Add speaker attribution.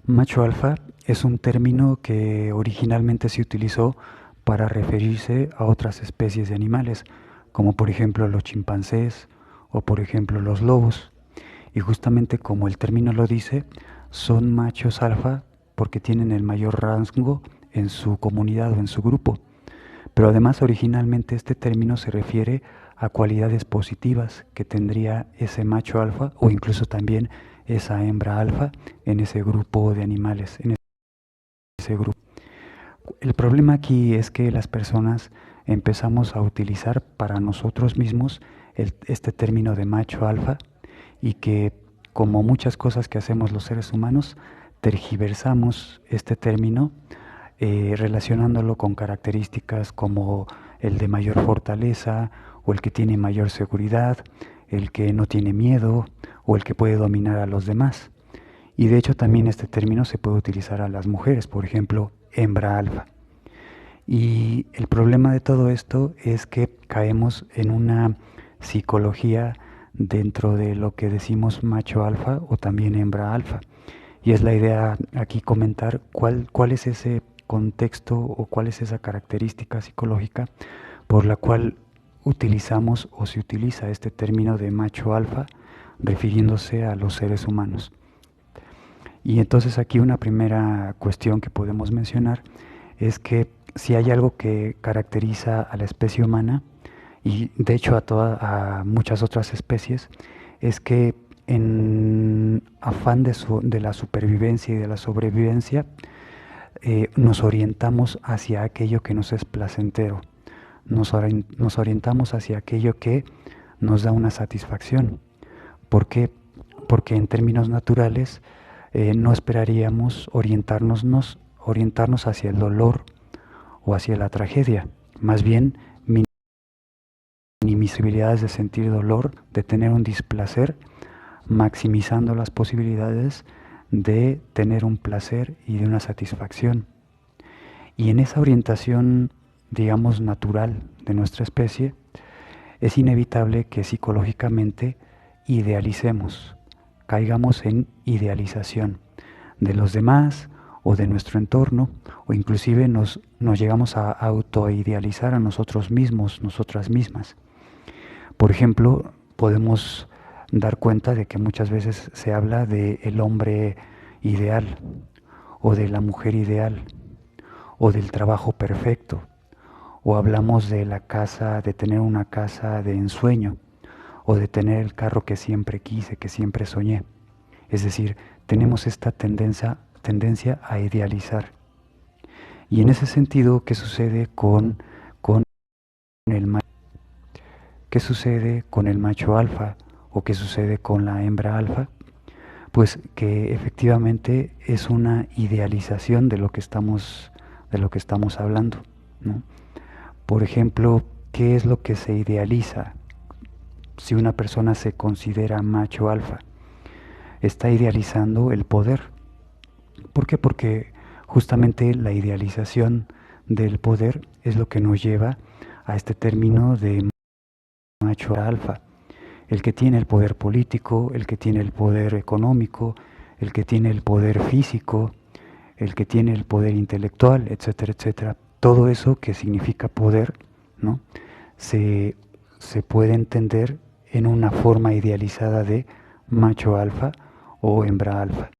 Speaker 1: Macho alfa es un término que originalmente se utilizó para referirse a otras especies de animales, como por ejemplo los chimpancés o por ejemplo los lobos. Y justamente como el término lo dice, son machos alfa porque tienen el mayor rango en su comunidad o en su grupo. Pero además originalmente este término se refiere a cualidades positivas que tendría ese macho alfa o incluso también esa hembra alfa en ese grupo de animales, en ese grupo. El problema aquí es que las personas empezamos a utilizar para nosotros mismos este término de macho alfa y que, como muchas cosas que hacemos los seres humanos, tergiversamos este término relacionándolo con características como el de mayor fortaleza o el que tiene mayor seguridad, el que no tiene miedo o el que puede dominar a los demás. Y de hecho también este término se puede utilizar a las mujeres, por ejemplo, hembra alfa. Y el problema de todo esto es que caemos en una psicología dentro de lo que decimos macho alfa o también hembra alfa. Y es la idea aquí comentar cuál es ese contexto o cuál es esa característica psicológica por la cual utilizamos o se utiliza este término de macho alfa refiriéndose a los seres humanos. Y entonces aquí una primera cuestión que podemos mencionar es que si hay algo que caracteriza a la especie humana, y de hecho a muchas otras especies, es que en afán de la supervivencia y de la sobrevivencia, nos orientamos hacia aquello que nos es placentero, nos orientamos hacia aquello que nos da una satisfacción. ¿Por qué? Porque en términos naturales no esperaríamos orientarnos hacia el dolor o hacia la tragedia, más bien minimizar posibilidades de sentir dolor, de tener un displacer, maximizando las posibilidades de tener un placer y de una satisfacción. Y en esa orientación, digamos, natural de nuestra especie, es inevitable que psicológicamente idealicemos, caigamos en idealización de los demás o de nuestro entorno, o inclusive nos llegamos a autoidealizar a nosotros mismos, nosotras mismas. Por ejemplo, podemos dar cuenta de que muchas veces se habla de el hombre ideal, o de la mujer ideal, o del trabajo perfecto, o hablamos de la casa, de tener una casa de ensueño, o de tener el carro que siempre quise, que siempre soñé. Es decir, tenemos esta tendencia a idealizar. Y en ese sentido, ¿qué sucede con el macho? ¿Qué sucede con el macho alfa o qué sucede con la hembra alfa? Pues que efectivamente es una idealización de lo que estamos hablando, ¿no? Por ejemplo, ¿qué es lo que se idealiza si una persona se considera macho alfa? Está idealizando el poder. ¿Por qué? Porque justamente la idealización del poder es lo que nos lleva a este término de macho alfa. El que tiene el poder político, el que tiene el poder económico, el que tiene el poder físico, el que tiene el poder intelectual, etcétera, etcétera. Todo eso que significa poder, ¿no? se, se puede entender en una forma idealizada de macho alfa o hembra alfa.